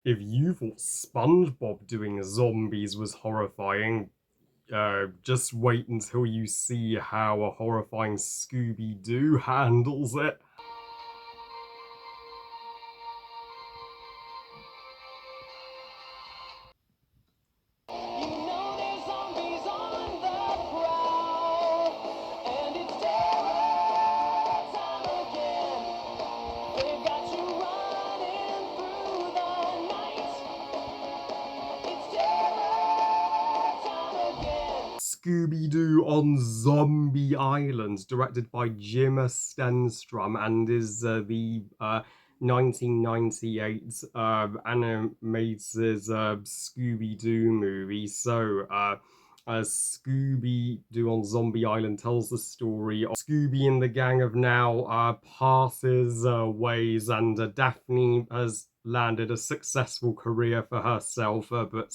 If you thought SpongeBob doing zombies was horrifying, just wait until you see how a horrifying Scooby Doo handles it. There's zombies on the prowl, and it's terror time again. They've got you running through the night. It's terror time again. Scooby Doo on Zombie Island, directed by Jim Stenstrom, and is the 1998 animated Scooby Doo movie. Scooby Doo on Zombie Island tells the story of Scooby and the gang of now passes ways, and Daphne has landed a successful career for herself, but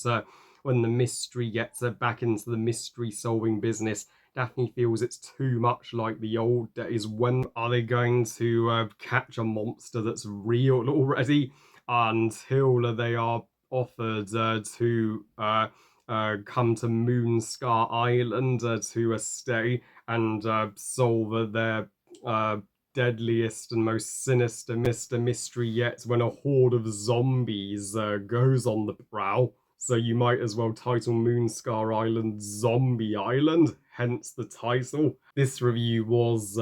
when the mystery gets her back into the mystery solving business, Daphne feels it's too much like the old days. When are they going to catch a monster that's real already? Until they are offered to come to Moonscar Island to stay and solve their uh, deadliest and most sinister mystery yet, when a horde of zombies goes on the prowl. So you might as well title Moonscar Island Zombie Island, hence the title. This review was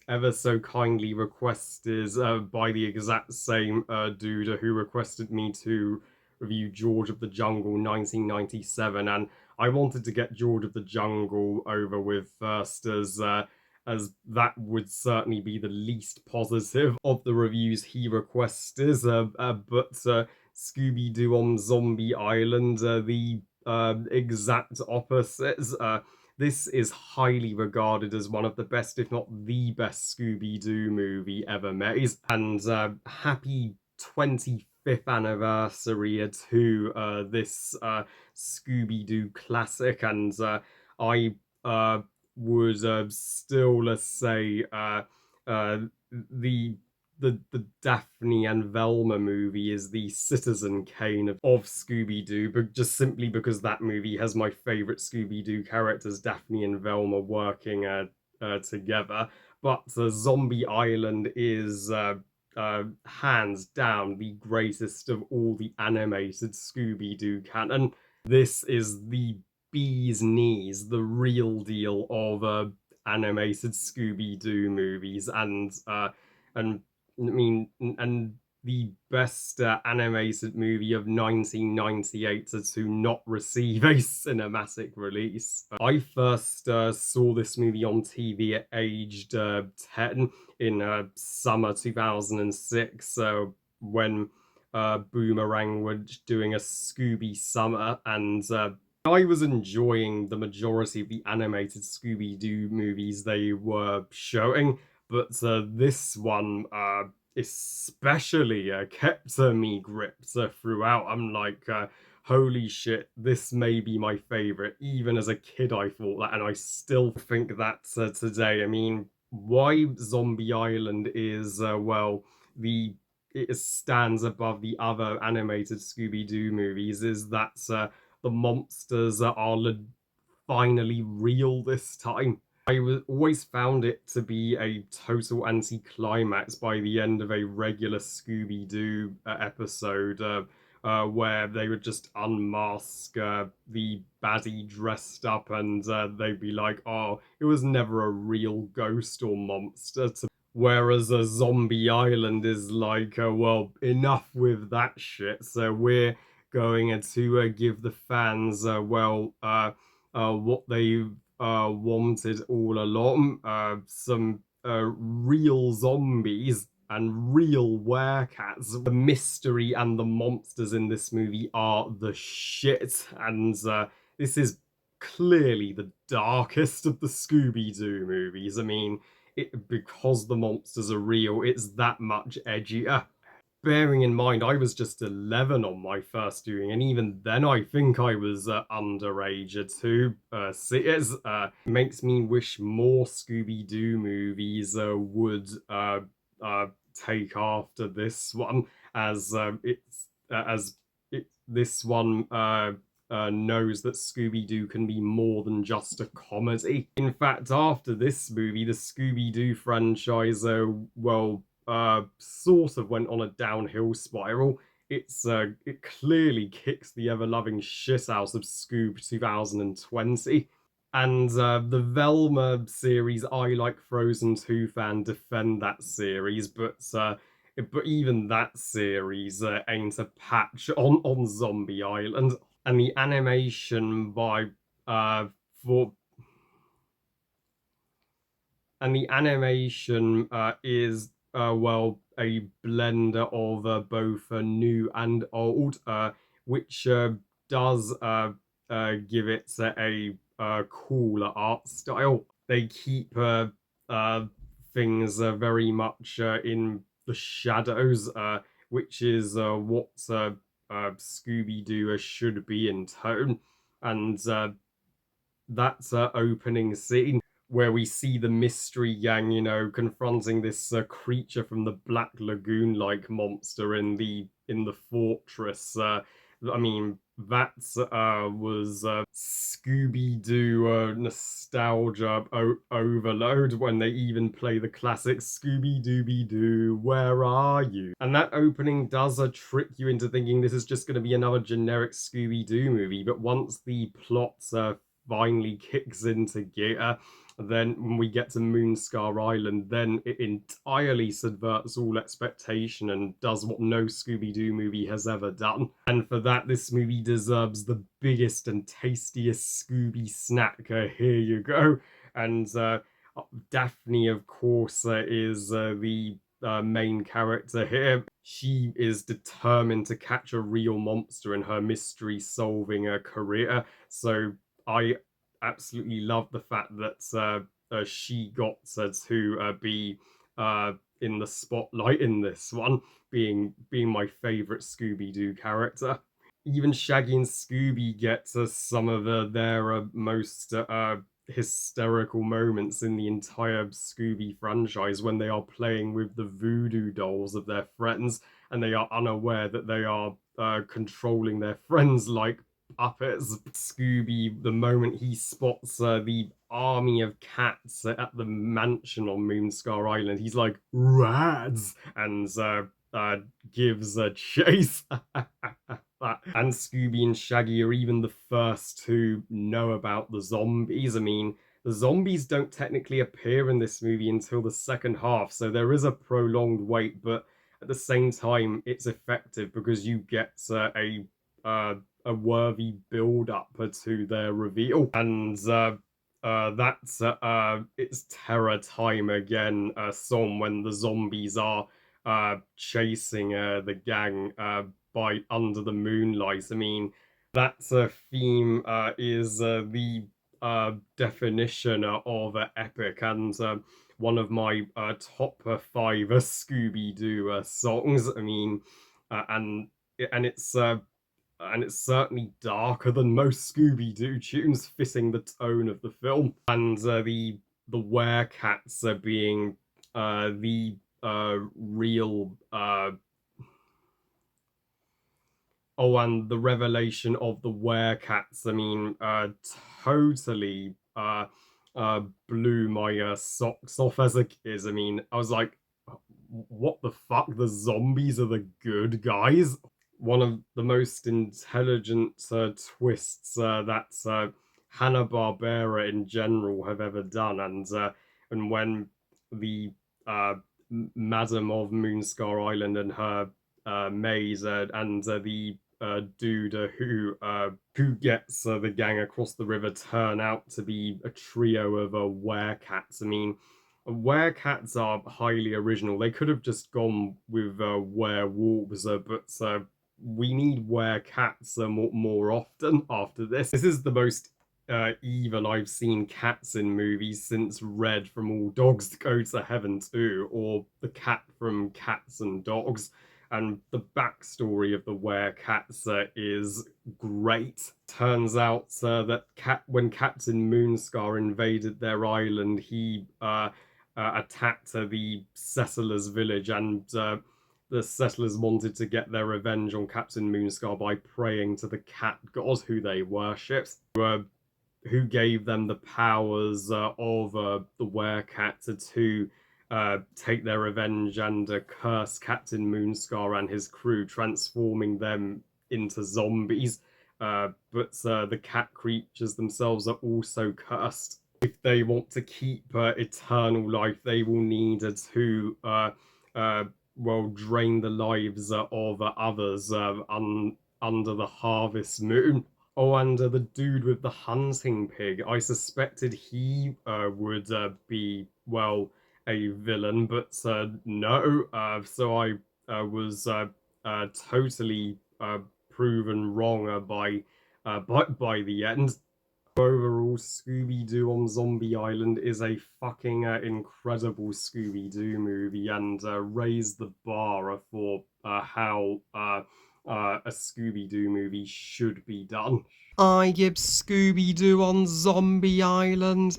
ever so kindly requested by the exact same dude who requested me to review George of the Jungle 1997, and I wanted to get George of the Jungle over with first, as that would certainly be the least positive of the reviews he requested. But Scooby Doo on Zombie Island, the exact opposites. This is highly regarded as one of the best, if not the best, Scooby Doo movie ever made. And happy 25th anniversary to this Scooby Doo classic. And I would still say uh, the the Daphne and Velma movie is the Citizen Kane of Scooby Doo, but just simply because that movie has my favorite Scooby Doo characters, Daphne and Velma, working together. But Zombie Island is hands down the greatest of all the animated Scooby Doo canon. This is the bee's knees, the real deal of animated Scooby Doo movies, and I mean, and the best animated movie of 1998 to not receive a cinematic release. I first saw this movie on TV at aged 10 in summer 2006, when Boomerang were doing a Scooby Summer, and I was enjoying the majority of the animated Scooby Doo movies they were showing, but this one especially kept me gripped throughout. I'm like, holy shit, this may be my favorite. Even as a kid, I thought that, and I still think that today. I mean, why Zombie Island is, well, the it stands above the other animated Scooby Doo movies is that the monsters are finally real this time. Always found it to be a total anticlimax by the end of a regular Scooby Doo episode, where they would just unmask the baddie dressed up, and they'd be like, oh, it was never a real ghost or monster. Whereas a Zombie Island is like, well, enough with that shit. So we're going to give the fans, what they wanted all along, some real zombies and real werecats. The mystery and the monsters in this movie are the shit, and this is clearly the darkest of the Scooby Doo movies. I mean, because the monsters are real, it's that much edgier. Bearing in mind, I was just 11 on my first viewing, and even then, I think I was underage too. See, makes me wish more Scooby Doo movies would take after this one, as it's as this one knows that Scooby Doo can be more than just a comedy. In fact, after this movie, the Scooby Doo franchise, sort of went on a downhill spiral. It clearly kicks the ever loving shit out of Scoob 2020. And the Velma series, I like Frozen 2 fan defend that series, but even that series ain't a patch on Zombie Island. And the animation by for and the animation is a blender of both new and old, which does give it cooler art style. They keep uh, things very much in the shadows, which is what Scooby Doo should be in tone, and that opening scene where we see the mystery gang, confronting this creature from the Black Lagoon-like monster in the fortress. I mean, that was Scooby Doo nostalgia overload when they even play the classic Scooby Dooby Doo, where are you? And that opening does trick you into thinking this is just going to be another generic Scooby Doo movie, but once the plots finally kicks into gear, then when we get to Moonscar Island, then it entirely subverts all expectation and does what no Scooby Doo movie has ever done. And for that, this movie deserves the biggest and tastiest Scooby snack. Here you go. And Daphne, of course, is the main character here. She is determined to catch a real monster in her mystery solving career. So I absolutely love the fact that she got to be in the spotlight in this one, being my favorite Scooby Doo character. Even Shaggy and Scooby get some of their most hysterical moments in the entire Scooby franchise when they are playing with the voodoo dolls of their friends and they are unaware that they are controlling their friends like puppets. Scooby, the moment he spots the army of cats at the mansion on Moonscar Island, he's like, "Rads!" and gives a chase. And Scooby and Shaggy are even the first to know about the zombies. I mean, the zombies don't technically appear in this movie until the second half, so there is a prolonged wait, but at the same time, it's effective because you get a worthy build up to their reveal. And that's it's terror time again, song when the zombies are chasing the gang by under the moonlight. I mean, that theme is the definition of epic and one of my top 5 Scooby Doo songs. I mean, and and it's certainly darker than most Scooby Doo tunes, fitting the tone of the film. And the Werecats being the real oh, and the revelation of the Werecats. I mean, totally blew my socks off as a kid. I mean, I was like, what the fuck? The zombies are the good guys? One of the most intelligent twists that Hanna-Barbera in general have ever done. And when the Madam of Moonscar Island and her maid and the dude who gets the gang across the river turn out to be a trio of werecats. I mean, werecats are highly original. They could have just gone with werewolves, but we need werecats more often after this. This is the most evil I've seen cats in movies since Red from All Dogs Go to Heaven 2, or the cat from Cats and Dogs. And the backstory of the werecats is great. Turns out that when Captain Moonscar invaded their island, he attacked the settlers' village and the settlers wanted to get their revenge on Captain Moonscar by praying to the cat god who they worshipped, who gave them the powers of the Werecats to take their revenge and curse Captain Moonscar and his crew, transforming them into zombies. But the cat creatures themselves are also cursed. If they want to keep eternal life, they will need to uh, well, drain the lives of others under the harvest moon. Oh, and the dude with the hunting pig. I suspected he would be, well, a villain, but no. So I was totally proven wrong by the end. Overall, Scooby Doo on Zombie Island is a fucking incredible Scooby Doo movie and raised the bar for how a Scooby Doo movie should be done. I give Scooby Doo on Zombie Island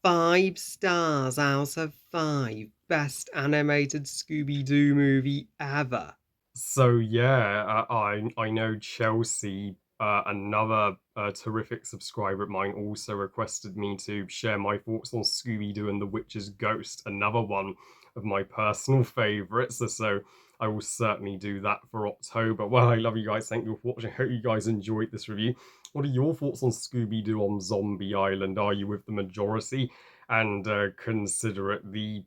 5 stars out of 5. Best animated Scooby Doo movie ever. So yeah, I know Chelsea, another terrific subscriber of mine, also requested me to share my thoughts on Scooby Doo and the Witch's Ghost, another one of my personal favourites. So I will certainly do that for October. Well, I love you guys. Thank you for watching. Hope you guys enjoyed this review. What are your thoughts on Scooby Doo on Zombie Island? Are you with the majority and consider it the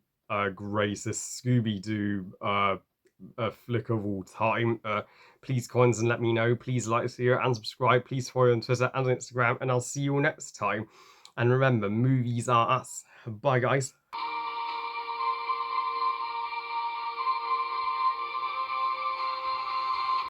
greatest Scooby Doo flick of all time? Please comments and let me know. Please like this video and subscribe. Please follow on Twitter and on Instagram, and I'll see you all next time. And remember, movies are us. Bye, guys.